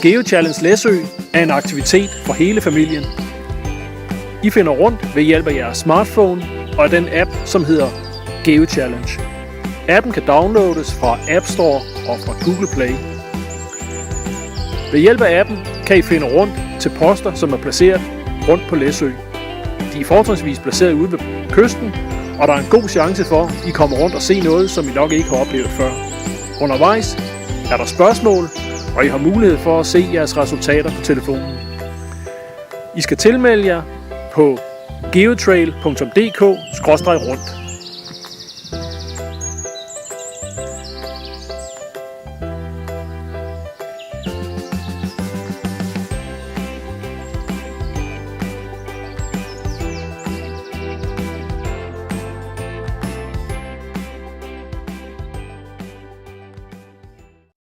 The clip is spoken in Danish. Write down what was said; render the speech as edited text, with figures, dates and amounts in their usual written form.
GeoChallenge Læsø er en aktivitet for hele familien. I finder rundt ved hjælp af jeres smartphone og af den app, som hedder GeoChallenge. Appen kan downloades fra App Store og fra Google Play. Ved hjælp af appen kan I finde rundt til poster, som er placeret rundt på Læsø. De er fortrinsvis placeret ude ved kysten, og der er en god chance for, at I kommer rundt og se noget, som I nok ikke har oplevet før. Undervejs er der spørgsmål, og I har mulighed for at se jeres resultater på telefonen. I skal tilmelde jer på geotrail.dk/rundt.